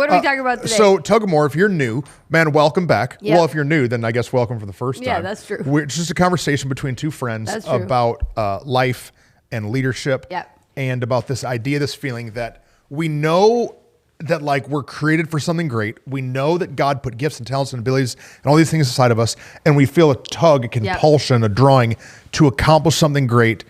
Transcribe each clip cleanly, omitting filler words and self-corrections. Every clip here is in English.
What are we talking about today? So tug of war, if you're new, man, welcome back. Yep. Well, if you're new, then I guess welcome for the first time. Yeah, that's true. It's just a conversation between two friends about life and leadership. Yep. And about this idea, this feeling that we know that like we're created for something great. We know that God put gifts and talents and abilities and all these things inside of us. And we feel a tug, a compulsion, a drawing to accomplish something great.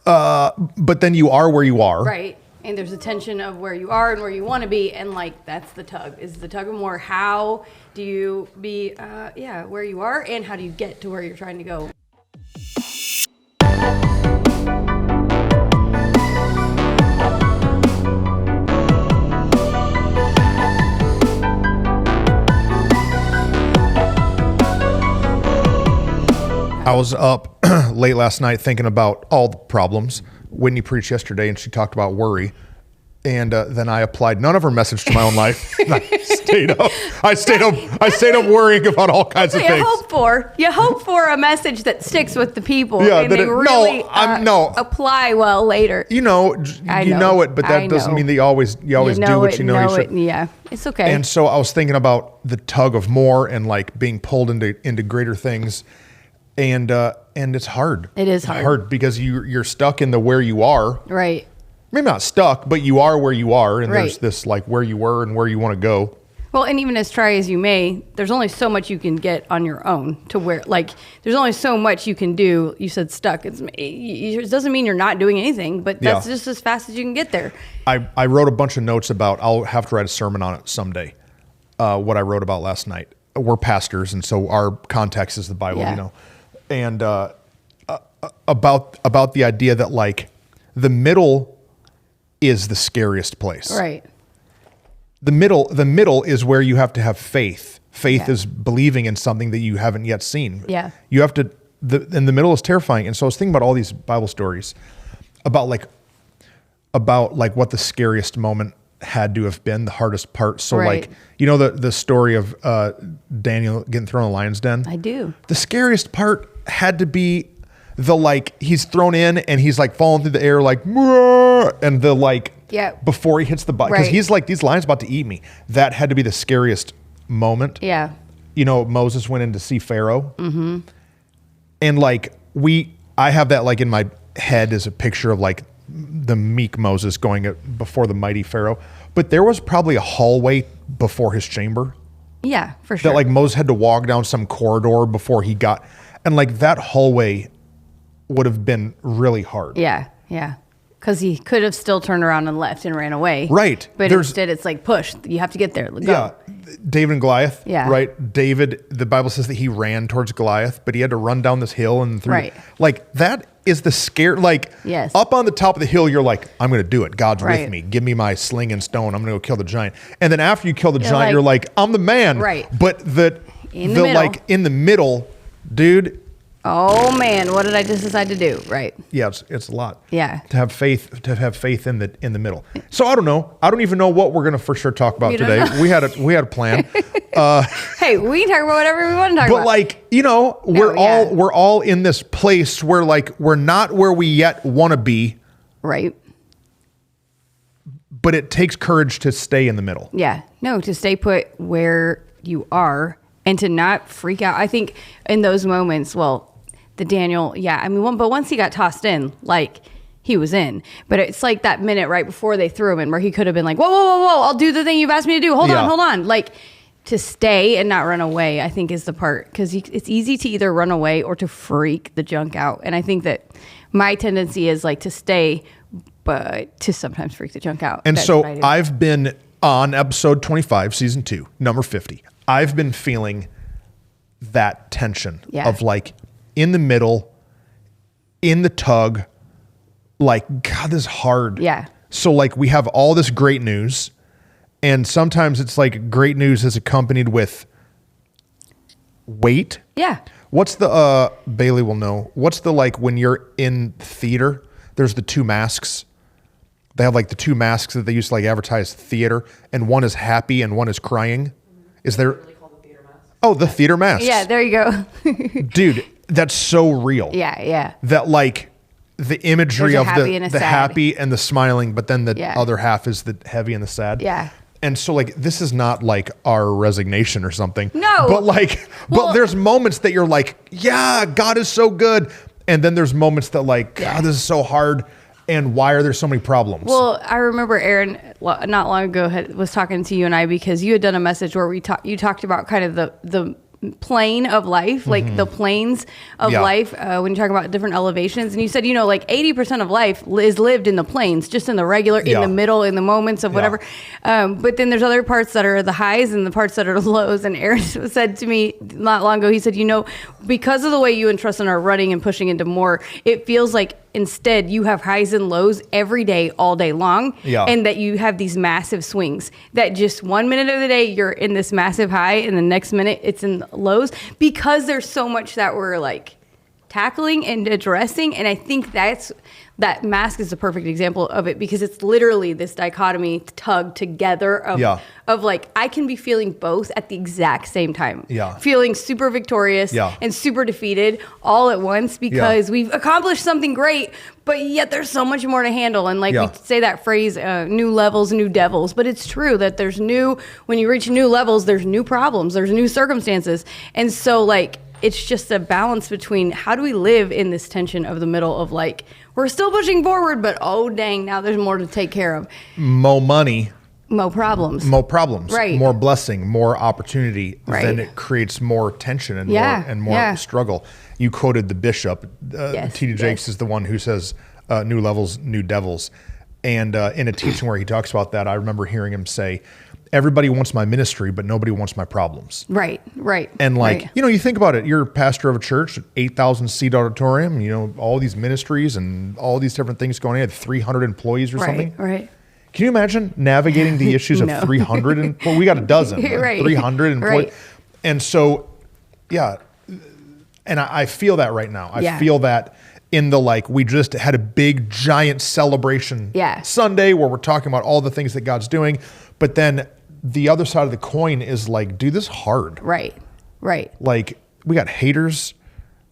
But then you are where you are. Right. And there's a tension of where you are and where you want to be. And like, that's the tug, is the tug of war. How do you be, where you are, and how do you get to where you're trying to go? I was up late last night thinking about all the problems. Whitney preached yesterday and she talked about worry. And then I applied none of her message to my own life. And I stayed up. I stayed up worrying about all kinds of things. You hope for a message that sticks with the people. Yeah, and they really apply well later. You know it, but that doesn't mean that you always do what you know you should. Yeah, it's okay. And so I was thinking about the tug of more and like being pulled into greater things. And it's hard. It is hard because you're stuck in the where you are. Right. Maybe not stuck, but you are where you are, and there's this like where you were and where you want to go. Well, and even as try as you may, there's only so much you can get on your own to where, like, there's only so much you can do. You said stuck. It doesn't mean you're not doing anything, but that's just as fast as you can get there. I wrote a bunch of notes about, I'll have to write a sermon on it someday, what I wrote about last night. We're pastors, and so our context is the Bible, you know. And about the idea that like the middle is the scariest place. Right. The middle is where you have to have faith. Faith is believing in something that you haven't yet seen. Yeah. You have to. And the middle is terrifying. And so I was thinking about all these Bible stories about what the scariest moment had to have been, the hardest part. So like, you know, the story of Daniel getting thrown in the lion's den? I do. The scariest part had to be the like, he's thrown in and he's like falling through the air like, and the like, before he hits the button. Because he's like, these lions about to eat me. That had to be the scariest moment. Yeah. You know, Moses went in to see Pharaoh. Mm-hmm. And like, I have that like in my head as a picture of like, the meek Moses going before the mighty Pharaoh, but there was probably a hallway before his chamber. Yeah, for sure. That like Moses had to walk down some corridor before he got, and like that hallway would have been really hard. Yeah, yeah. Because he could have still turned around and left and ran away. Right. But instead it's like push. You have to get there. Go. Yeah. David and Goliath. Yeah. Right. David, the Bible says that he ran towards Goliath, but he had to run down this hill and through. Right. Like that is the scare. Like up on the top of the hill, you're like, I'm going to do it. God's with me. Give me my sling and stone. I'm going to go kill the giant. And then after you kill the giant, you're like, I'm the man. Right. But in the middle, dude. Oh man, what did I just decide to do? Right. Yeah, it's a lot. Yeah. To have faith in the middle. So I don't know. I don't even know what we're gonna for sure talk about today. We had a plan. Hey, we can talk about whatever we want to talk about. But like, you know, we're all in this place where like we're not where we yet want to be. Right. But it takes courage to stay in the middle. Yeah. No, to stay put where you are and to not freak out. I think in those moments, the Daniel, but once he got tossed in, like he was in. But it's like that minute right before they threw him in where he could have been like, whoa, I'll do the thing you've asked me to do. Hold on. Like to stay and not run away, I think is the part. Because it's easy to either run away or to freak the junk out. And I think that my tendency is like to stay, but to sometimes freak the junk out. And so I've been on episode 25, season 2, number 50. I've been feeling that tension of like, in the middle, in the tug, like, God, this is hard. Yeah. So like we have all this great news, and sometimes it's like great news is accompanied with weight. Yeah. What's the, Bailey will know, what's the like when you're in theater, there's the two masks. They have like the two masks that they used to like advertise theater, and one is happy and one is crying. Is there? Oh, the theater masks. Yeah, there you go. Dude, that's so real. Yeah. That like the imagery of the happy and happy and the smiling, but then the other half is the heavy and the sad. Yeah. And so like, this is not like our resignation or something. No. But like, but there's moments that you're like, yeah, God is so good. And then there's moments that like, God, this is so hard. And why are there so many problems? Well, I remember Aaron not long ago was talking to you and I, because you had done a message where you talked about kind of the plane of life, like the planes of life, when you talk about different elevations. And you said, like 80% of life is lived in the planes, just in the regular, in the middle, in the moments of whatever. But then there's other parts that are the highs and the parts that are the lows. And Aaron said to me not long ago, he said, because of the way you and Truston are running and pushing into more, it feels like instead you have highs and lows every day, all day long. And that you have these massive swings that just 1 minute of the day, you're in this massive high and the next minute it's in lows, because there's so much that we're like tackling and addressing. And I think that mask is a perfect example of it, because it's literally this dichotomy tug together of like, I can be feeling both at the exact same time. Feeling super victorious and super defeated all at once, because we've accomplished something great, but yet there's so much more to handle. And like we say that phrase, new levels, new devils, but it's true that when you reach new levels, there's new problems, there's new circumstances. And so like, it's just a balance between how do we live in this tension of the middle of like, we're still pushing forward, but oh dang, now there's more to take care of. More money. More problems. Right. More blessing, more opportunity. Right. Then it creates more tension and more struggle. You quoted the bishop. T.D. Jakes is the one who says, new levels, new devils. And in a teaching where he talks about that, I remember hearing him say, everybody wants my ministry, but nobody wants my problems. Right. And like, you think about it, you're a pastor of a church, 8,000 seat auditorium, all these ministries and all these different things going on. You had 300 employees or something. Right. Can you imagine navigating the issues of 300? Well, we got a dozen, 300 employees. Right. And so, and I feel that right now. I feel that in the like, we just had a big giant celebration Sunday where we're talking about all the things that God's doing. But then the other side of the coin is like, dude, this is hard. Right. Like, we got haters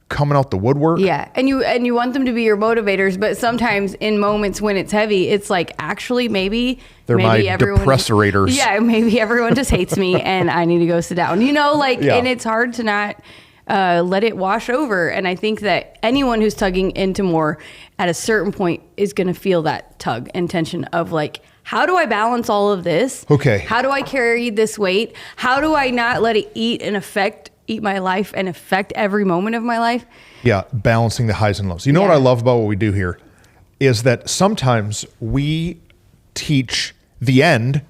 coming out the woodwork. Yeah. And you want them to be your motivators, but sometimes in moments when it's heavy, it's like, actually, maybe my everyone depressorators. Yeah. Maybe everyone just hates me and I need to go sit down, and it's hard to not let it wash over. And I think that anyone who's tugging into more at a certain point is going to feel that tug and tension of like, how do I balance all of this? Okay. How do I carry this weight? How do I not let it eat my life and affect every moment of my life? Yeah, balancing the highs and lows. You know what I love about what we do here is that sometimes we teach the end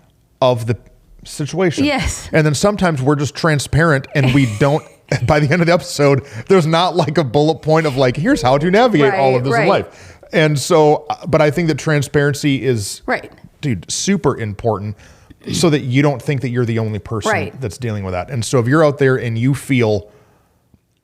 of the situation. Yes. And then sometimes we're just transparent and we don't, by the end of the episode, there's not like a bullet point of like, here's how to navigate all of this in life. And so, but I think that transparency is... dude, super important, so that you don't think that you're the only person that's dealing with that. And so if you're out there and you feel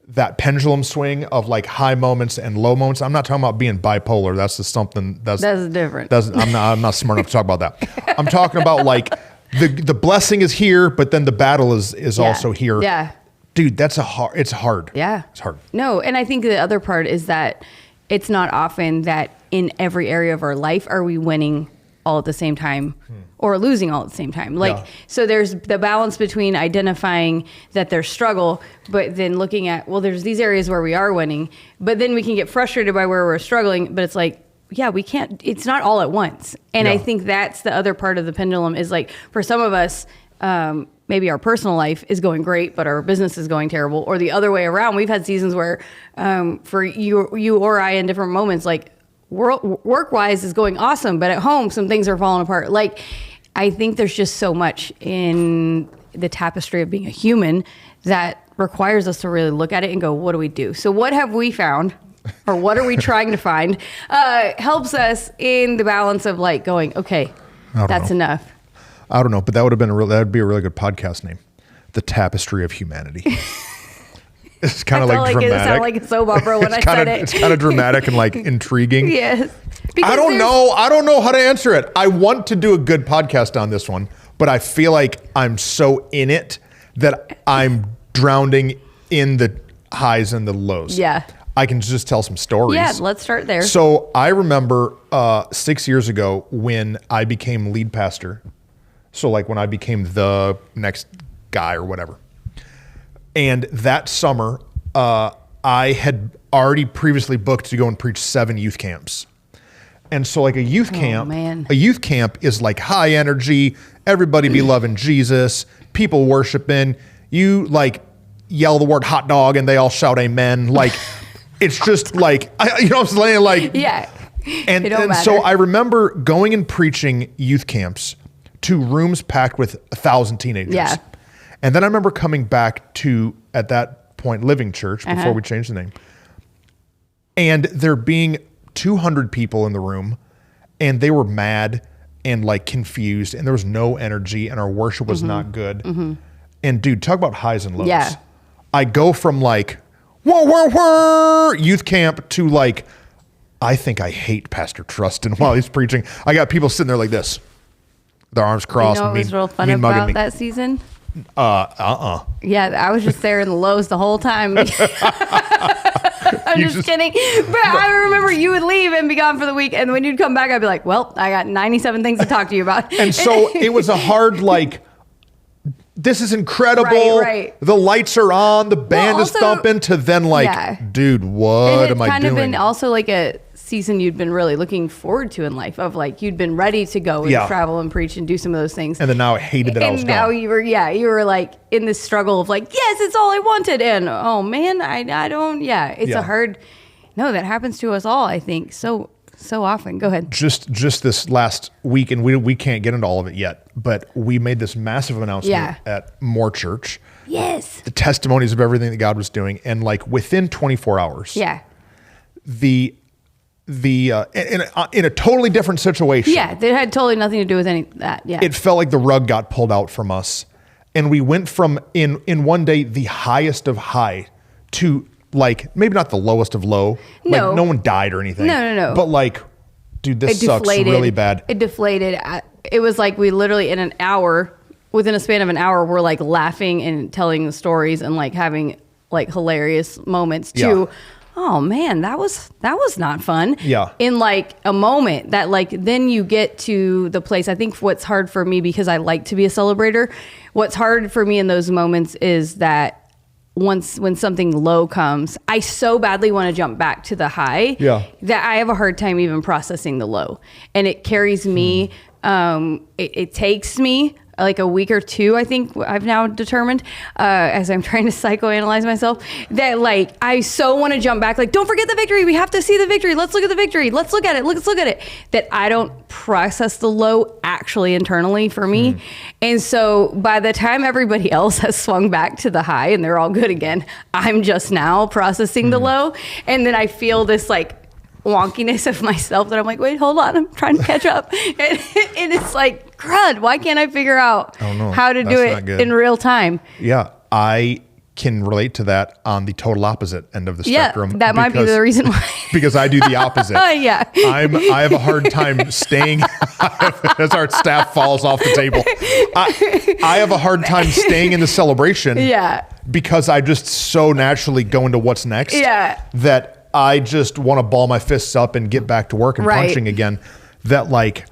that pendulum swing of like high moments and low moments, I'm not talking about being bipolar. That's just something that's different. I'm not smart enough to talk about that. I'm talking about like the blessing is here, but then the battle is also here. Yeah. Dude, it's hard. Yeah. It's hard. No. And I think the other part is that it's not often that in every area of our life are we winning all at the same time or losing all at the same time. So there's the balance between identifying that there's struggle, but then looking at, well, there's these areas where we are winning, but then we can get frustrated by where we're struggling, but it's like, we can't, it's not all at once. And I think that's the other part of the pendulum is like, for some of us, maybe our personal life is going great, but our business is going terrible, or the other way around. We've had seasons where, for you or I in different moments, like, work-wise is going awesome, but at home, some things are falling apart. Like, I think there's just so much in the tapestry of being a human that requires us to really look at it and go, what do we do? So what have we found, or what are we trying to find, helps us in the balance of like going, okay, that's enough. I don't know, but that would be a really good podcast name, The Tapestry of Humanity. It's kind of like dramatic. It sounded like a soap opera when I said it. It's kind of dramatic and like intriguing. Yes. I don't know how to answer it. I want to do a good podcast on this one, but I feel like I'm so in it that I'm drowning in the highs and the lows. Yeah. I can just tell some stories. Yeah, let's start there. So I remember 6 years ago when I became lead pastor So like when I became the next guy or whatever. And that summer, I had already previously booked to go and preach 7 youth camps. And so like a youth camp is like high energy, everybody be loving Jesus, people worshiping, you like yell the word hot dog and they all shout amen. Like, it's just like, you know what I'm saying? Like, yeah. And so I remember going and preaching youth camps to rooms packed with 1,000 teenagers. Yeah. And then I remember coming back to, at that point, Living Church before we changed the name. And there being 200 people in the room, and they were mad and like confused, and there was no energy, and our worship was not good. And dude, talk about highs and lows. Yeah. I go from like, whoa, whoa, whoa, youth camp to like, I think I hate Pastor Truston while he's preaching. I got people sitting there like this, their arms crossed. You know what was real fun about that season? Yeah, I was just there in the lows the whole time. I'm just kidding. But I remember you would leave and be gone for the week. And when you'd come back, I'd be like, well, I got 97 things to talk to you about. And so it was a hard, like, this is incredible. Right. The lights are on. The band is thumping, to then like, dude, what am I doing? It had kind of been also like a season you'd been really looking forward to in life, of like, you'd been ready to go and travel and preach and do some of those things. And then now I hated that I was gone. And now you were like in this struggle of like, yes, it's all I wanted. And oh man, I don't, it's a hard, no, that happens to us all, I think. So often. Go ahead. Just this last week, and we can't get into all of it yet, but we made this massive announcement at More Church. Yes. The testimonies of everything that God was doing, and like within 24 hours. Yeah. In a totally different situation. Yeah, they had totally nothing to do with any of that. Yeah. It felt like the rug got pulled out from us, and we went from in one day the highest of high to like maybe not the lowest of low. No. Like no one died or anything. No. But like, dude, this sucks really bad. It deflated. It was like we literally within a span of an hour, we're like laughing and telling the stories and like having like hilarious moments too. Oh man, that was not fun. Yeah. In like a moment that like, then you get to the place. I think what's hard for me, because I like to be a celebrator, what's hard for me in those moments is that when something low comes, I so badly want to jump back to the high that I have a hard time even processing the low. And it carries me, it takes me like a week or two, I think I've now determined, as I'm trying to psychoanalyze myself, that like I so want to jump back, like, don't forget the victory. We have to see the victory. Let's look at the victory. Let's look at it. Let's look at it. That I don't process the low actually internally for me. And so by the time everybody else has swung back to the high and they're all good again, I'm just now processing the low. And then I feel this like wonkiness of myself that I'm like, wait, hold on, I'm trying to catch up. And it's like, crud, why can't I figure out how to do it in real time? Yeah, I can relate to that on the total opposite end of the spectrum. Yeah, that might be the reason why. Because I do the opposite. Yeah. I have a hard time staying, as our staff falls off the table. I have a hard time staying in the celebration. Yeah. Because I just so naturally go into what's next. Yeah. That I just want to ball my fists up and get back to work and punching again. That like,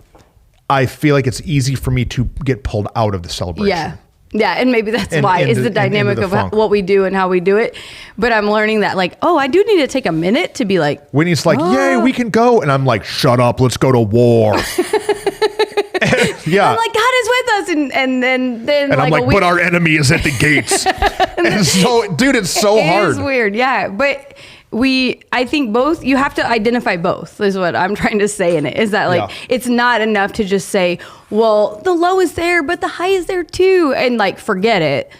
I feel like it's easy for me to get pulled out of the celebration. Yeah, and maybe that's why is the dynamic of what we do and how we do it. But I'm learning that like, I do need to take a minute to be like, Whitney's like, yay, we can go. And I'm like, shut up, let's go to war. I'm like, God is with us, and then and like, I'm like, but our enemy is at the gates. and so, dude, it's so hard. It is weird, but I think both, you have to identify both, is what I'm trying to say in it, is that like, it's not enough to just say, well, the low is there, but the high is there too, and like, forget it,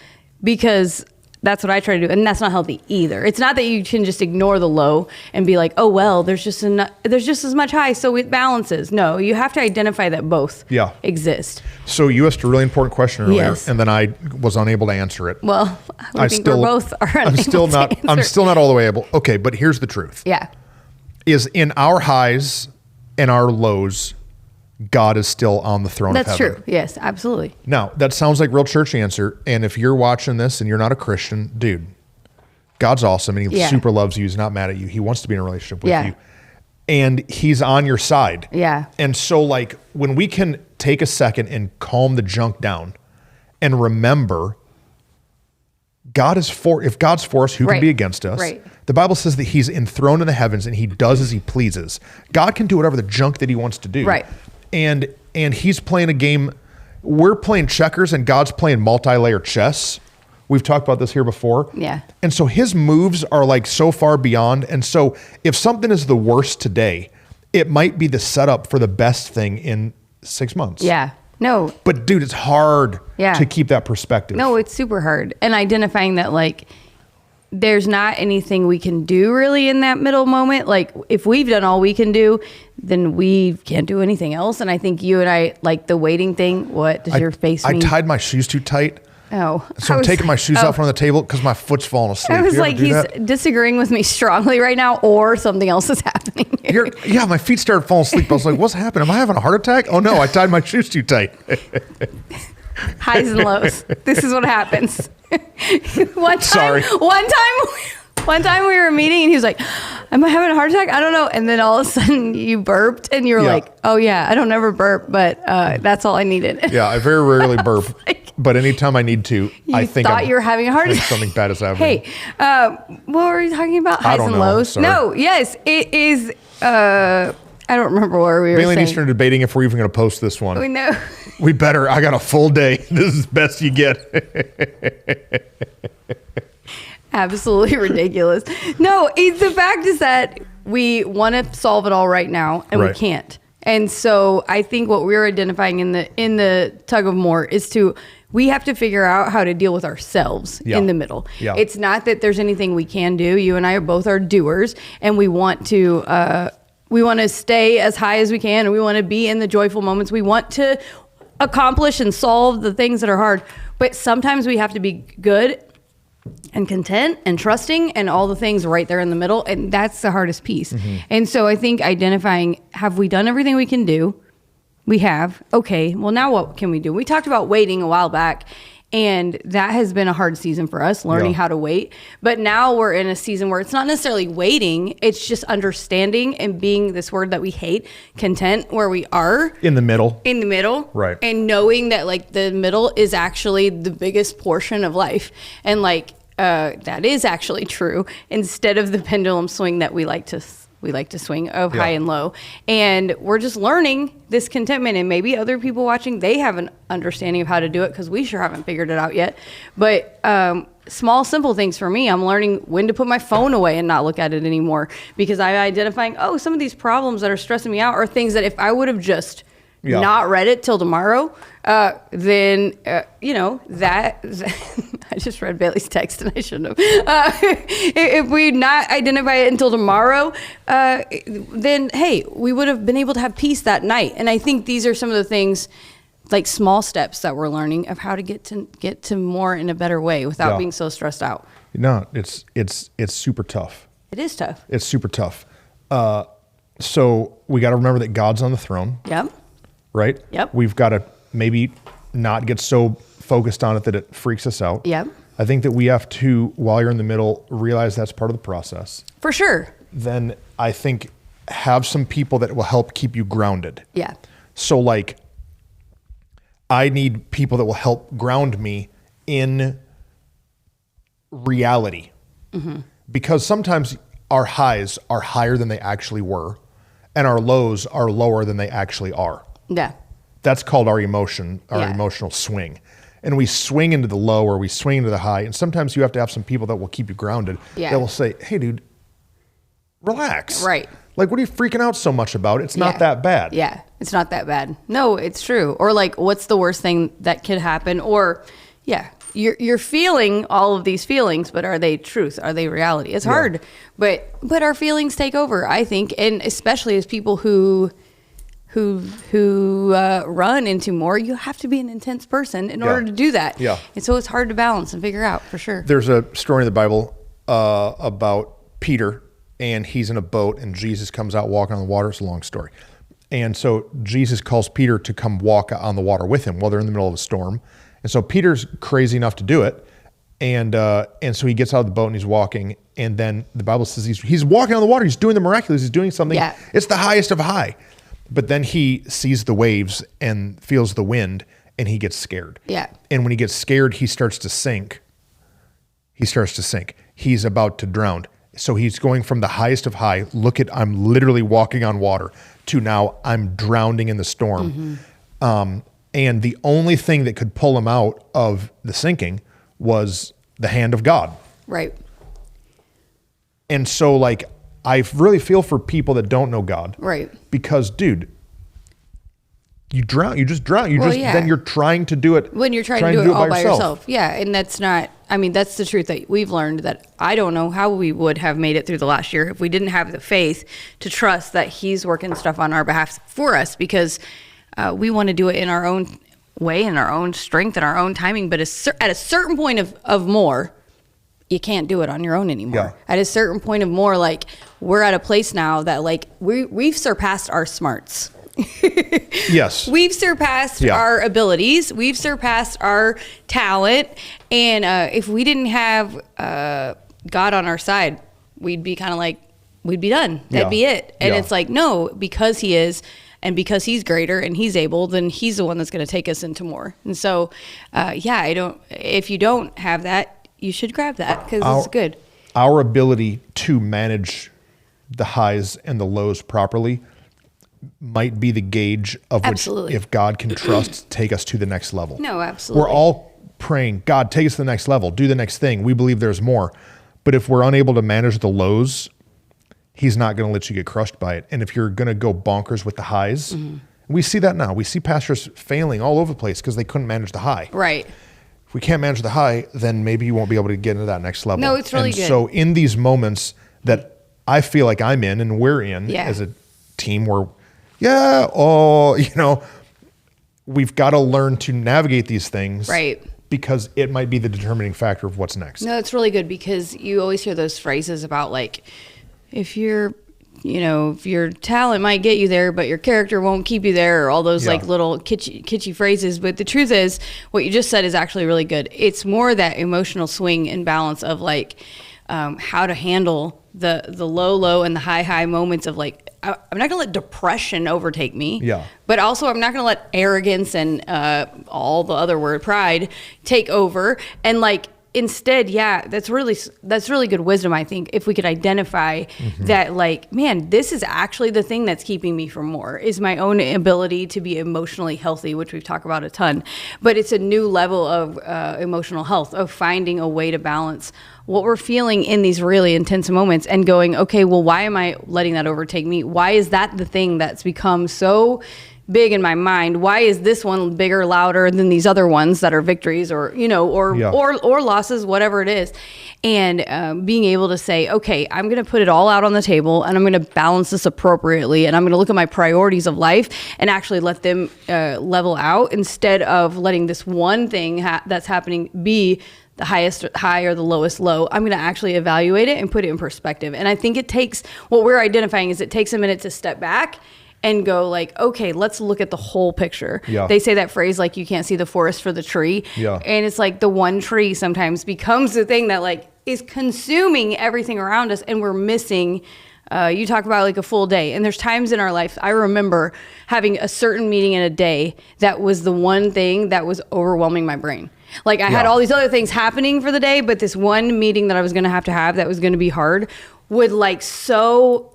because that's what I try to do, and that's not healthy either. It's not that you can just ignore the low and be like, oh well, there's just as much high, so it balances. No, you have to identify that both exist. So you asked a really important question earlier, and then I was unable to answer it. Well, I think we both are unable I'm still not all the way able. Okay, but here's the truth. Yeah. Is in our highs and our lows, God is still on the throne of heaven. That's true. Yes, absolutely. Now, that sounds like real church answer. And if you're watching this and you're not a Christian, dude, God's awesome and he super loves you. He's not mad at you. He wants to be in a relationship with you. and he's on your side. Yeah. And so like when we can take a second and calm the junk down and remember if God's for us, who can be against us? Right. The Bible says that he's enthroned in the heavens and he does as he pleases. God can do whatever the junk that he wants to do. Right. And he's playing a game. We're playing checkers and God's playing multi-layer chess. We've talked about this here before. Yeah. And so his moves are like so far beyond. And so if something is the worst today, it might be the setup for the best thing in 6 months. Yeah. No. But dude, it's hard to keep that perspective. No, it's super hard. And identifying that like there's not anything we can do really in that middle moment. Like if we've done all we can do, then we can't do anything else. And I think you and I, like the waiting thing, what does your face mean? I tied my shoes too tight. Oh. So I'm taking my shoes out from the table because my foot's falling asleep. I was like, he's disagreeing with me strongly right now, or something else is happening here. Yeah, my feet started falling asleep. I was like, what's happening? Am I having a heart attack? Oh no, I tied my shoes too tight. Highs and lows. This is what happens. One time we were meeting and he was like, am I having a heart attack? I don't know. And then all of a sudden you burped and you were like, oh yeah, I don't ever burp, but that's all I needed. Yeah, I very rarely burp, but anytime I need to, I think you were having a heart attack. Something bad is happening. Hey, what were we talking about? Highs and lows? Sorry. No, yes, it is. I don't remember where we were Bailey and saying. Eastern are debating if we're even going to post this one. We know. We better. I got a full day. This is best you get. Absolutely ridiculous. No, the fact is that we want to solve it all right now and we can't. And so I think what we're identifying in the tug of war is we have to figure out how to deal with ourselves in the middle. Yeah. It's not that there's anything we can do. You and I are both doers, and we want to stay as high as we can, and we want to be in the joyful moments. We want to accomplish and solve the things that are hard. But sometimes we have to be good and content and trusting and all the things right there in the middle. And that's the hardest piece. Mm-hmm. And so I think identifying, have we done everything we can do? We have. Okay, well, now what can we do? We talked about waiting a while back, and that has been a hard season for us, learning how to wait. But now we're in a season where it's not necessarily waiting, it's just understanding and being this word that we hate, content, where we are. In the middle. In the middle. Right. And knowing that like the middle is actually the biggest portion of life. And like that is actually true, instead of the pendulum swing that we like to swing of high and low. And we're just learning this contentment, and maybe other people watching, they have an understanding of how to do it, because we sure haven't figured it out yet. But small, simple things for me, I'm learning when to put my phone away and not look at it anymore, because I'm identifying, some of these problems that are stressing me out are things that if I would have just not read it till tomorrow, then, that I just read Bailey's text and I shouldn't have. If we not identify it until tomorrow, then, hey, we would have been able to have peace that night. And I think these are some of the things, like small steps that we're learning of how to get to more in a better way without being so stressed out. No, it's super tough. It is tough. It's super tough. So we got to remember that God's on the throne. Yep. Right? Yep. We've got to maybe not get so focused on it that it freaks us out. Yep. I think that we have to, while you're in the middle, realize that's part of the process. For sure. Then I think have some people that will help keep you grounded. Yeah. So like, I need people that will help ground me in reality. Mm-hmm. Because sometimes our highs are higher than they actually were, and our lows are lower than they actually are. Yeah. That's called our emotional swing. And we swing into the low or we swing into the high. And sometimes you have to have some people that will keep you grounded. Yeah. That will say, hey, dude, relax. Right. Like, what are you freaking out so much about? It's not that bad. Yeah, it's not that bad. No, it's true. Or like, what's the worst thing that could happen? Or, you're feeling all of these feelings, but are they truth? Are they reality? It's hard, but our feelings take over, I think. And especially as people who run into more, you have to be an intense person in order to do that. Yeah. And so it's hard to balance and figure out, for sure. There's a story in the Bible about Peter, and he's in a boat, and Jesus comes out walking on the water. It's a long story. And so Jesus calls Peter to come walk on the water with him while they're in the middle of a storm. And so Peter's crazy enough to do it. And so he gets out of the boat and he's walking. And then the Bible says he's walking on the water. He's doing the miraculous. He's doing something. Yeah. It's the highest of high. But then he sees the waves and feels the wind and he gets scared. Yeah. And when he gets scared, he starts to sink. He's about to drown. So he's going from the highest of high, I'm literally walking on water, to now I'm drowning in the storm. And the only thing that could pull him out of the sinking was the hand of God. Right. And so like, I really feel for people that don't know God. Right. Because dude, you just drown. Yeah. Then you're trying to do it. When you're trying to do it all by yourself. Yeah. And that's the truth that we've learned, that I don't know how we would have made it through the last year if we didn't have the faith to trust that he's working stuff on our behalf for us, because we want to do it in our own way, in our own strength, and our own timing. But at a certain point of more, you can't do it on your own anymore. Yeah. At a certain point of more, like, we're at a place now that like we've surpassed our smarts. Yes. We've surpassed our abilities. We've surpassed our talent. And if we didn't have God on our side, we'd be kind of like, we'd be done. That'd be it. And it's like, no, because he is, and because he's greater and he's able, then he's the one that's going to take us into more. And so, if you don't have that, you should grab that, because it's good. Our ability to manage the highs and the lows properly might be the gauge of which, if God can take us to the next level. No, absolutely. We're all praying, God, take us to the next level, do the next thing. We believe there's more. But if we're unable to manage the lows, he's not going to let you get crushed by it. And if you're going to go bonkers with the highs, we see that now. We see pastors failing all over the place because they couldn't manage the high. Right. If we can't manage the high, then maybe you won't be able to get into that next level. No, it's really good. So in these moments that I feel like I'm in and we're in as a team, where we've got to learn to navigate these things. Right. Because it might be the determining factor of what's next. No, it's really good, because you always hear those phrases about like, if your talent might get you there, but your character won't keep you there, or all those like little kitschy phrases. But the truth is, what you just said is actually really good. It's more that emotional swing and balance of like how to handle the low and the high moments of like, I'm not gonna let depression overtake me. Yeah. But also I'm not gonna let arrogance and all the other word, pride, take over. And like, instead, that's really good wisdom, I think, if we could identify that, like, man, this is actually the thing that's keeping me from more, is my own ability to be emotionally healthy, which we've talked about a ton. But it's a new level of emotional health, of finding a way to balance what we're feeling in these really intense moments and going, okay, well, why am I letting that overtake me? Why is that the thing that's become so big in my mind? Why is this one bigger, louder than these other ones that are victories or losses, whatever it is? And being able to say, okay, I'm going to put it all out on the table, and I'm going to balance this appropriately, and I'm going to look at my priorities of life and actually let them level out, instead of letting this one thing that's happening be the highest high or the lowest low. I'm going to actually evaluate it and put it in perspective. And I think it takes a minute to step back and go like, okay, let's look at the whole picture. Yeah. They say that phrase, like, you can't see the forest for the tree. Yeah. And it's like the one tree sometimes becomes the thing that like is consuming everything around us, and we're missing. You talk about like a full day, and there's times in our life, I remember having a certain meeting in a day that was the one thing that was overwhelming my brain. Like I had all these other things happening for the day, but this one meeting that I was going to have that was going to be hard would like so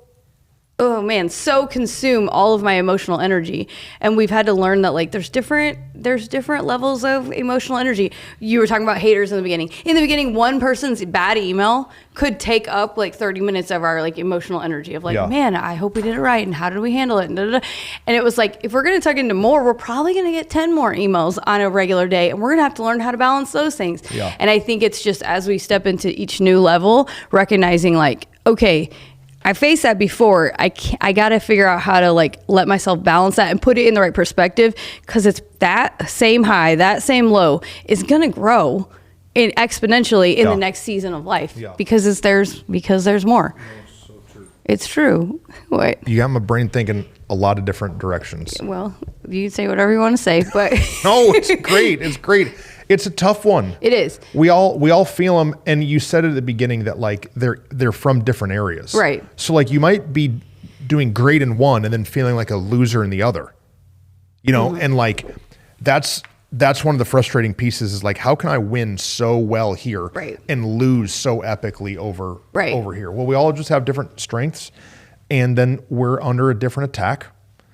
consume all of my emotional energy. And we've had to learn that like there's different levels of emotional energy. You were talking about haters in the beginning. In the beginning, one person's bad email could take up like 30 minutes of our like emotional energy of like, man, I hope we did it right, and how did we handle it? And it was like, if we're going to tuck into more, we're probably going to get 10 more emails on a regular day, and we're going to have to learn how to balance those things. Yeah. And I think it's just, as we step into each new level, recognizing like, okay, I faced that before. I got to figure out how to like let myself balance that and put it in the right perspective, because it's that same high, that same low is going to grow exponentially in the next season of life, because there's more. That's so true. It's true. What? You got my brain thinking a lot of different directions. Well, you say whatever you want to say, but no, it's great. It's great. It's a tough one. It is. We all feel them, and you said it at the beginning that like they're from different areas. Right. So like you might be doing great in one and then feeling like a loser in the other. You know, and like that's one of the frustrating pieces is like, how can I win so well here and lose so epically over here? Well, we all just have different strengths, and then we're under a different attack.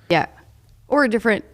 Yeah. Or a different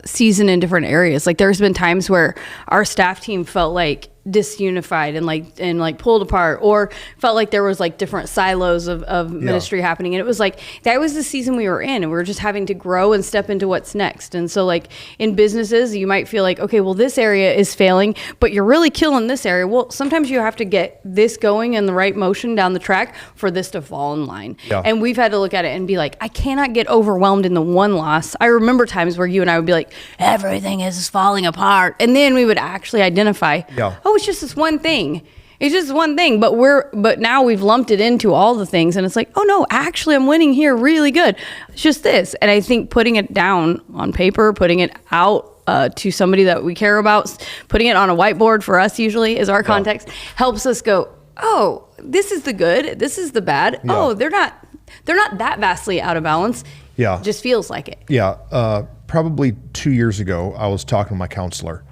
season in different areas. Like there's been times where our staff team felt like disunified and like pulled apart, or felt like there was like different silos of ministry happening. And it was like, that was the season we were in, and we were just having to grow and step into what's next. And so like in businesses, you might feel like, okay, well, this area is failing, but you're really killing this area. Well, sometimes you have to get this going in the right motion down the track for this to fall in line. And we've had to look at it and be like, I cannot get overwhelmed in the one loss. I remember times where you and I would be like, everything is falling apart. And then we would actually identify, oh, it's just this one thing. It's just one thing, but now we've lumped it into all the things, and it's like, oh no, actually I'm winning here really good. It's just this. And I think putting it down on paper, putting it out to somebody that we care about, putting it on a whiteboard for us usually is our context, helps us go, oh, this is the good, this is the bad. Oh, they're not that vastly out of balance. It just feels like it. Probably 2 years ago, I was talking to my counselor,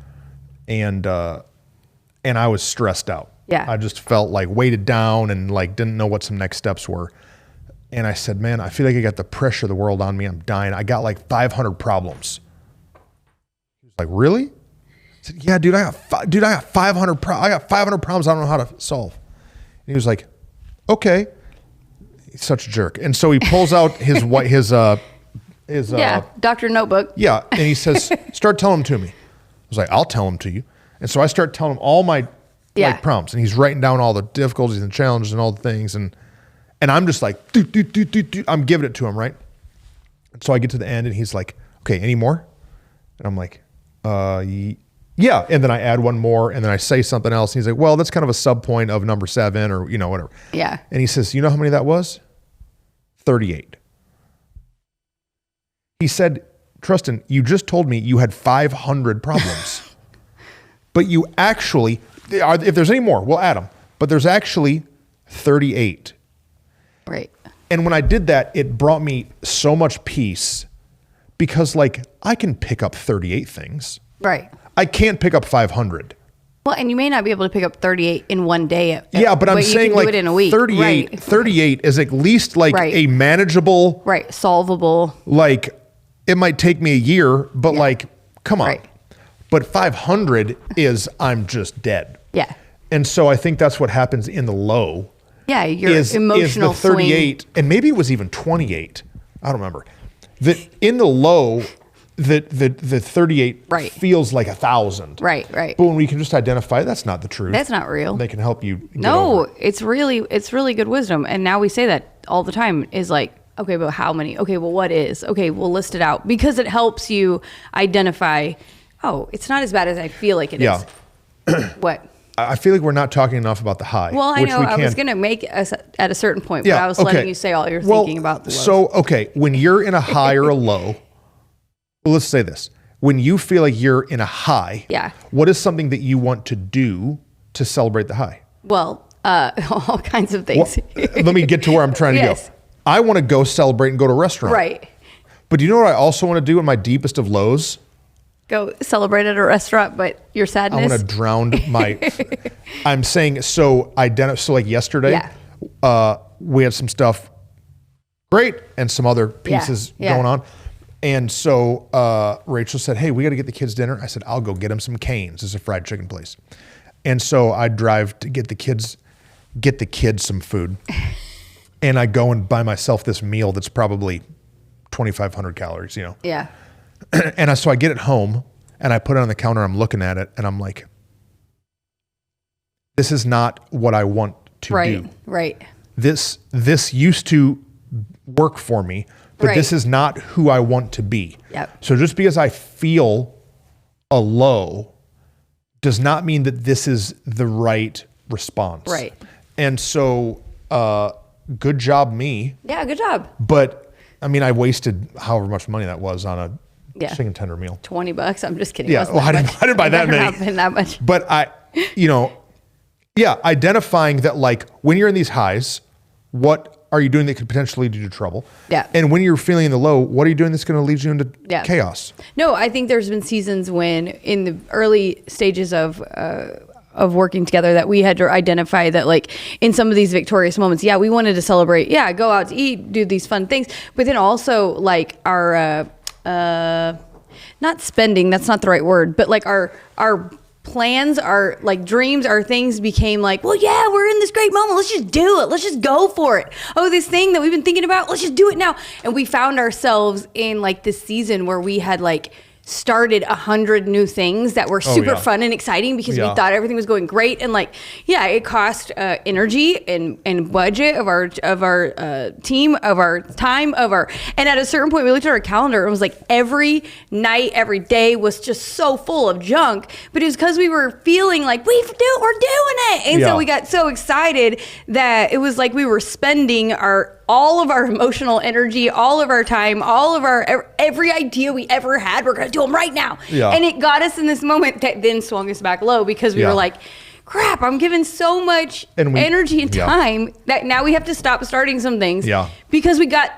and I was stressed out. I just felt like weighted down and like didn't know what some next steps were. And I said, man, I feel like I got the pressure of the world on me. I'm dying. I got like 500 problems. He was like, really? I said, yeah, dude, I got 500 problems I don't know how to solve. And he was like, okay. He's such a jerk. And so he pulls out his doctor notebook. And he says, start telling them to me. I was like, I'll tell them to you. And so I start telling him all my like prompts, and he's writing down all the difficulties and challenges and all the things. And I'm just like, I'm giving it to him. Right. And so I get to the end, and he's like, okay, any more? And I'm like, yeah. And then I add one more, and then I say something else. And he's like, well, that's kind of a sub point of number 7 or, you know, whatever. And he says, you know how many that was? 38. He said, Truston, you just told me you had 500 problems. But you actually, if there's any more, we'll add them. But there's actually 38. Right. And when I did that, it brought me so much peace, because like I can pick up 38 things. Right. I can't pick up 500. Well, and you may not be able to pick up 38 in one day. But I'm saying like do it in a week. 38 is at least like a manageable. Solvable. Like it might take me a year, but like, come on. But 500 is I'm just dead. And so I think that's what happens in the low. Your emotional is the 38, swing. And maybe it was even 28. I don't remember. That in the low, the 38 feels like 1,000. Right. But when we can just identify that's not the truth. That's not real. They can help you. It's really good wisdom. And now we say that all the time is like, okay, but how many? Okay, well, what is? Okay, we'll list it out, because it helps you identify, oh, it's not as bad as I feel like it is. What? I feel like we're not talking enough about the high. Well, I know. I was going to make us at a certain point, but I was letting you say all you're thinking about the lows. So, okay, when you're in a high or a low, let's say this. When you feel like you're in a high, what is something that you want to do to celebrate the high? Well, all kinds of things. Well, let me get to where I'm trying to go. I want to go celebrate and go to a restaurant. Right. But do you know what I also want to do in my deepest of lows? Go celebrate at a restaurant, but your sadness. I want to drown my. I'm saying so. So like yesterday, we had some stuff great and some other pieces going on, and so Rachel said, "Hey, we got to get the kids dinner." I said, "I'll go get them some Cane's. It's a fried chicken place," and so I drive to get the kids some food, and I go and buy myself this meal that's probably 2,500 calories. You know. Yeah. And so I get it home and I put it on the counter. I'm looking at it and I'm like, this is not what I want to do. Right. This used to work for me, but this is not who I want to be. Yep. So just because I feel a low does not mean that this is the right response. Right. And so, good job me. Yeah, good job. But I mean, I wasted however much money that was on a chicken tender meal. $20. I'm just kidding. Yeah, well, I didn't buy that many. Not been that much. But identifying that like when you're in these highs, what are you doing that could potentially lead you to trouble? Yeah. And when you're feeling in the low, what are you doing that's going to lead you into chaos? No, I think there's been seasons when in the early stages of working together that we had to identify that like in some of these victorious moments, we wanted to celebrate, go out to eat, do these fun things, but then also like our not spending, that's not the right word, but like our plans, our like dreams, our things became like, well, yeah, we're in this great moment. Let's just do it. Let's just go for it. Oh, this thing that we've been thinking about, let's just do it now. And we found ourselves in like this season where we had like started 100 new things that were super fun and exciting because we thought everything was going great. And like, it cost energy and budget of our team, of our time, and at a certain point we looked at our calendar and it was like every night, every day was just so full of junk, but it was because we were feeling like we're doing it. And so we got so excited that it was like we were spending all of our emotional energy, all of our time, all of every idea we ever had, we're going to do them right now. Yeah. And it got us in this moment that then swung us back low because we were like, crap, I'm giving so much energy and time that now we have to stop starting some things because we got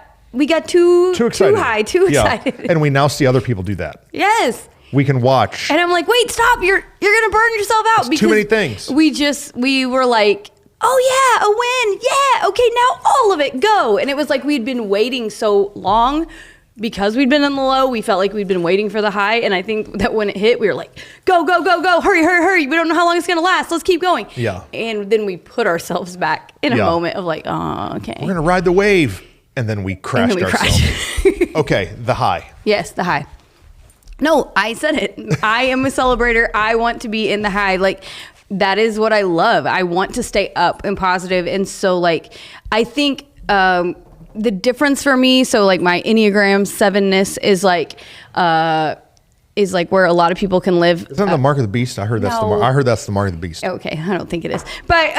too excited. Too high, too excited. And we now see other people do that. Yes. We can watch. And I'm like, wait, stop. You're going to burn yourself out. It's too many things. We were like, oh yeah, a win. Yeah. Okay. Now all of it go. And it was like, we'd been waiting so long because we'd been in the low. We felt like we'd been waiting for the high. And I think that when it hit, we were like, go, go, go, go. Hurry, hurry, hurry. We don't know how long it's going to last. Let's keep going. Yeah. And then we put ourselves back in a moment of like, oh, okay. We're going to ride the wave. And then we crashed ourselves. Okay. The high. Yes. The high. No, I said it. I am a celebrator. I want to be in the high. Like, that is what I love. I want to stay up and positive. And so like, I think the difference for me, so like my Enneagram 7-ness is like where a lot of people can live. Isn't that the mark of the beast? I heard that's the mark of the beast. Okay, I don't think it is. But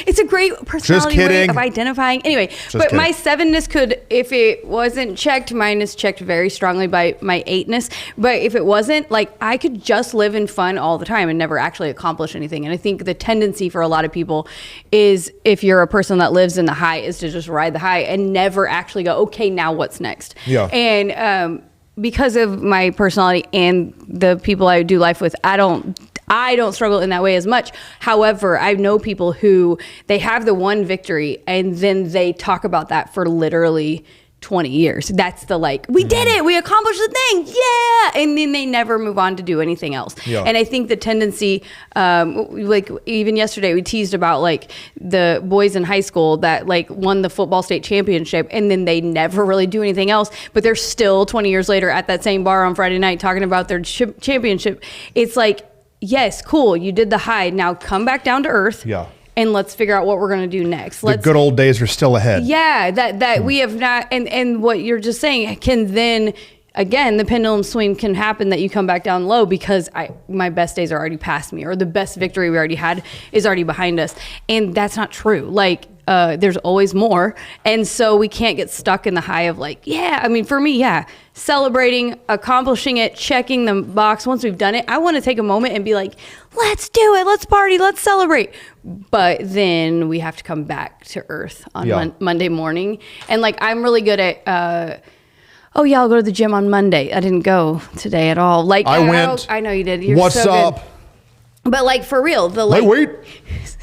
it's a great personality way of identifying. Anyway, my 7-ness could, if it wasn't checked, mine is checked very strongly by my 8-ness. But if it wasn't, like I could just live in fun all the time and never actually accomplish anything. And I think the tendency for a lot of people is, if you're a person that lives in the high, is to just ride the high and never actually go, okay, now what's next? Yeah. And because of my personality and the people I do life with, I don't struggle in that way as much. However, I know people who they have the one victory and then they talk about that for literally 20 years. That's the like, we did it, we accomplished the thing, yeah, and then they never move on to do anything else. Yeah. And I think the tendency, like even yesterday we teased about like the boys in high school that like won the football state championship and then they never really do anything else, but they're still 20 years later at that same bar on Friday night talking about their championship. It's like, yes, cool, you did the high, now come back down to earth. Yeah. And let's figure out what we're going to do next. The good old days are still ahead. Yeah, that we have not, and what you're just saying can then, again, the pendulum swing can happen that you come back down low because my best days are already past me, or the best victory we already had is already behind us. And that's not true. Like, there's always more. And so we can't get stuck in the high of like, for me, celebrating, accomplishing it, checking the box. Once we've done it, I want to take a moment and be like, let's do it. Let's party. Let's celebrate. But then we have to come back to earth on Monday morning. And like, I'm really good at, I'll go to the gym on Monday. I didn't go today at all. Like I went. I know you did. You're What's so up? Good. But like for real, the like. Wait.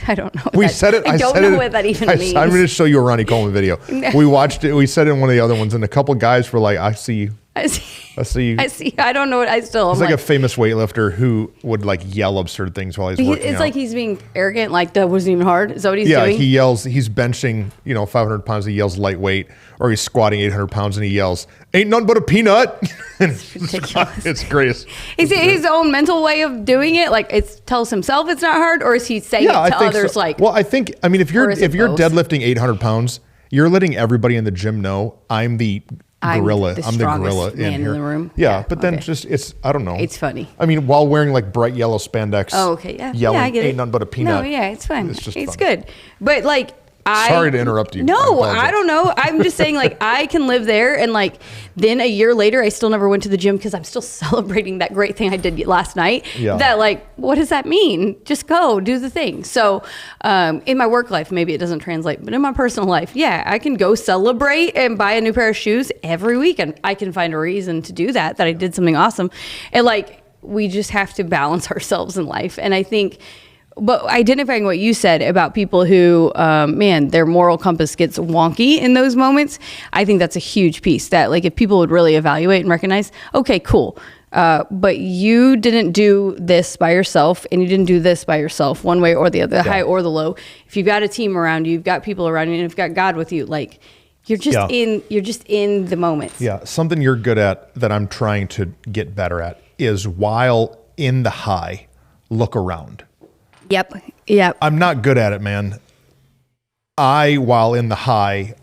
I don't know. We said it. I don't know what that even means. I'm going to show you a Ronnie Coleman video. We watched it. We said it in one of the other ones, and a couple guys were like, "I see you. I see you." I see. I don't know what I still. He's like a famous weightlifter who would like yell absurd things while he's working It's out. like he's being arrogant. Like that wasn't even hard. Is that what he's doing? Yeah, he yells. He's benching, 500 pounds. He yells lightweight, or he's squatting 800 pounds, and he yells, "Ain't nothing but a peanut." It's ridiculous. It's great. Is it his own mental way of doing it? Like tells himself it's not hard, or is he saying it to others? So. Like, well, if you're deadlifting 800 pounds, you're letting everybody in the gym know I'm the gorilla. I'm the gorilla in here. In the room. Yeah, but then I don't know. It's funny. I mean, while wearing like bright yellow spandex. Oh, okay, yeah. Yelling, I get it. Ain't nothing but a peanut. No, yeah, it's fun. It's just it's funny. good. But like Sorry to interrupt you. No, I don't know. I'm just saying, like, I can live there, and like then a year later, I still never went to the gym because I'm still celebrating that great thing I did last night. Yeah. That, like, what does that mean? Just go do the thing. So in my work life, maybe it doesn't translate, but in my personal life, yeah, I can go celebrate and buy a new pair of shoes every week, and I can find a reason to do that I did something awesome. And like, we just have to balance ourselves in life. And I think, but identifying what you said about people who, man, their moral compass gets wonky in those moments, I think that's a huge piece that, like, if people would really evaluate and recognize, okay, cool. But you didn't do this by yourself, and you didn't do this by yourself, one way or the other, the high or the low. If you've got a team around you, you've got people around you, and if you've got God with you, like, you're just in the moment. Yeah. Something you're good at that I'm trying to get better at is, while in the high, look around. Yep. I'm not good at it, man. While in the high,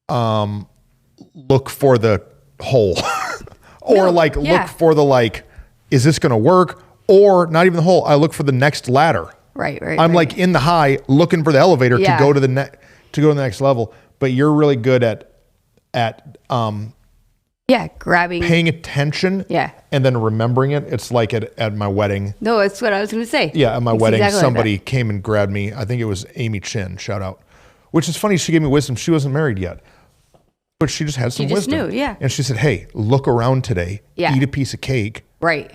look for the hole or look for the, like, is this going to work? Or not even the hole. I look for the next ladder. Right. I'm like in the high looking for the elevator to go to the next level. But you're really good at grabbing, paying attention, and then remembering it. It's like at my wedding. No, that's what I was going to say. Yeah, at my wedding, exactly, somebody came and grabbed me. I think it was Amy Chin, shout out. Which is funny, she gave me wisdom. She wasn't married yet, but she just had some wisdom. Knew, yeah. And she said, hey, look around today, eat a piece of cake. Right.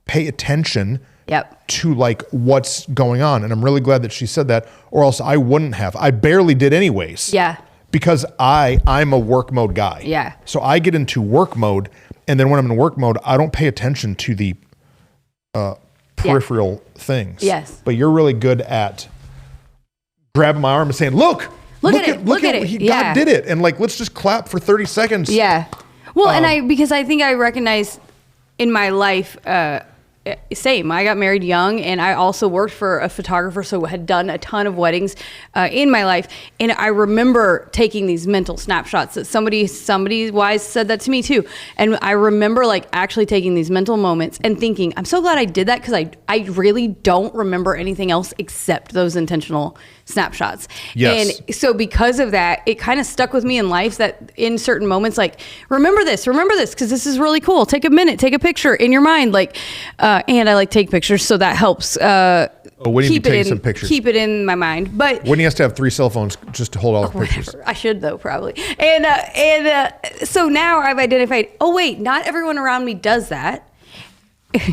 Pay attention to, like, what's going on. And I'm really glad that she said that, or else I wouldn't have. I barely did anyways. Yeah. Because I'm a work mode guy. Yeah. So I get into work mode, and then when I'm in work mode, I don't pay attention to the peripheral things. Yes. But you're really good at grabbing my arm and saying, look at it. God did it. And, like, let's just clap for 30 seconds. Yeah. Well, because I think I recognize in my life, same. I got married young, and I also worked for a photographer, so had done a ton of weddings in my life. And I remember taking these mental snapshots that somebody wise said that to me too. And I remember, like, actually taking these mental moments and thinking, I'm so glad I did that, because I really don't remember anything else except those intentional snapshots. Yes. And so because of that, it kind of stuck with me in life, that in certain moments, like, remember this, because this is really cool. Take a minute, take a picture in your mind, like, and I like take pictures, so that helps. Whitney be taking some pictures. Keep it in my mind. But Whitney has to have 3 cell phones just to hold all the pictures. I should, though, probably. And so now I've identified, oh wait, not everyone around me does that.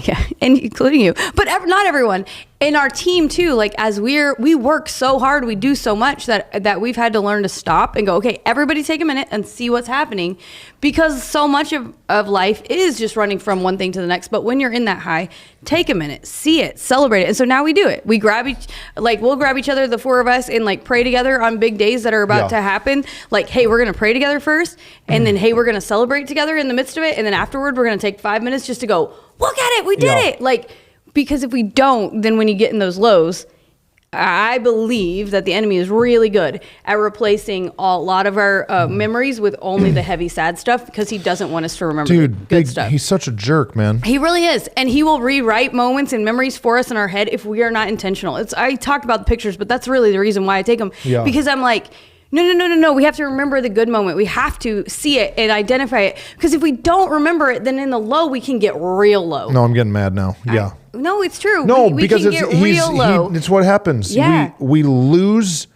Yeah, and including you, but not everyone. In our team too, like, as we work so hard, we do so much that we've had to learn to stop and go, okay, everybody take a minute and see what's happening, because so much of life is just running from one thing to the next. But when you're in that high, take a minute, see it, celebrate it. And so now we do it. We'll grab each other, the 4 of us, and, like, pray together on big days that are about to happen. Like, hey, we're going to pray together first, and then, hey, we're going to celebrate together in the midst of it. And then afterward, we're going to take 5 minutes just to go, look at it, we did it. Like, because if we don't, then when you get in those lows, I believe that the enemy is really good at replacing a lot of our memories with only the heavy, sad stuff, because he doesn't want us to remember the good stuff. He's such a jerk, man. He really is. And he will rewrite moments and memories for us in our head if we are not intentional. I talked about the pictures, but that's really the reason why I take them. Yeah. Because I'm like, no. We have to remember the good moment. We have to see it and identify it. Because if we don't remember it, then in the low, we can get real low. No, I'm getting mad now. Yeah. No, it's true. No, we because can get real low. It's what happens. Yeah. We lose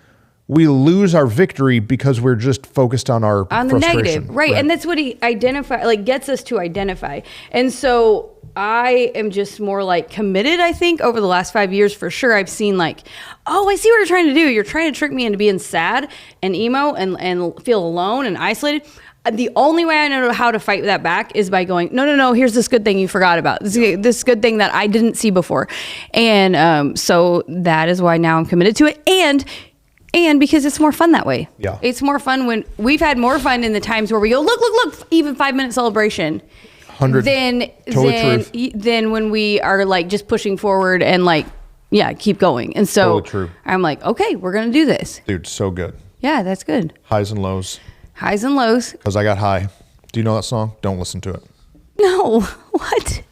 our victory because we're just focused on our the negative, right? And that's what he gets us to identify. And so I am just more, like, committed. I think over the last 5 years, for sure, I've seen, like, oh, I see what you're trying to do. You're trying to trick me into being sad and emo and feel alone and isolated. The only way I know how to fight that back is by going, no, here's this good thing you forgot about. This good thing that I didn't see before. And so that is why now I'm committed to it. And because it's more fun that way. Yeah. It's more fun when we've had more fun in the times where we go, look, even 5-minute celebration. 100. Then when we are, like, just pushing forward and, like, keep going. And so I'm like, okay, we're going to do this. Dude, so good. Yeah, that's good. Highs and lows. Highs and lows. Because I got high. Do you know that song? Don't listen to it. No. What?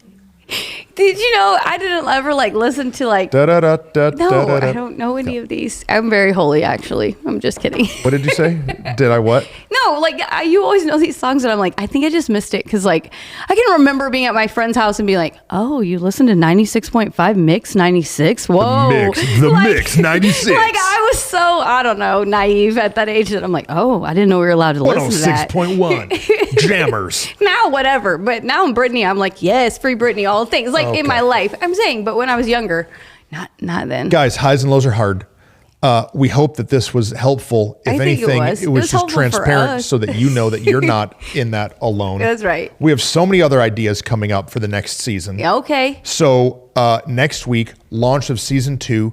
Did you know I didn't ever like listen to like? No, I don't know any of these. I'm very holy, actually. I'm just kidding. What did you say? Did I what? No, like you always know these songs, and I'm like, I think I just missed it because like I can remember being at my friend's house and being like, oh, you listen to 96.5 Mix 96? Whoa, the Mix 96. Like I was so I don't know naive at that age that I'm like, oh, I didn't know we were allowed to listen to that. 106.1 Jammers. Now whatever, but now I'm Britney. I'm like, yes, free Britney, all the things like in my life. I'm saying, but when I was younger, not then. Guys, highs and lows are hard. We hope that this was helpful. If anything, it was just transparent so that you know that you're not in that alone. That's right. We have so many other ideas coming up for the next season. Yeah, okay. So next week, launch of season 2,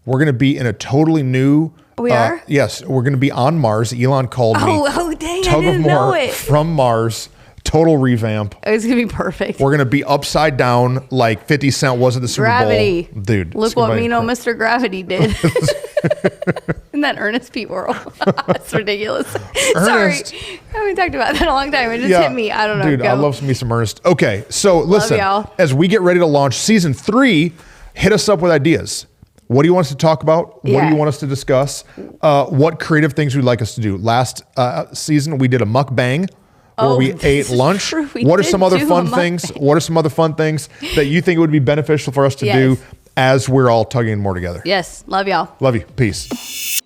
we're going to be in a totally new... We are? Yes, we're going to be on Mars. Elon called me. Oh, dang, Tug I didn't of War know it. from Mars. Total revamp. It's going to be perfect. We're going to be upside down like 50 Cent was at the Super Gravity. Bowl. Dude. Look what me know Mr. Gravity did. Isn't that Ernest P. Worrell? That's ridiculous. Sorry. I haven't talked about that in a long time. It just hit me. I don't know. Dude, I love me some Ernest. Okay, so listen. As we get ready to launch season 3, hit us up with ideas. What do you want us to talk about? What do you want us to discuss? What creative things would you like us to do? Last season, we did a mukbang. Where we ate lunch. What are some other fun things? What are some other fun things that you think would be beneficial for us to do as we're all tugging more together? Yes. Love y'all. Love you. Peace.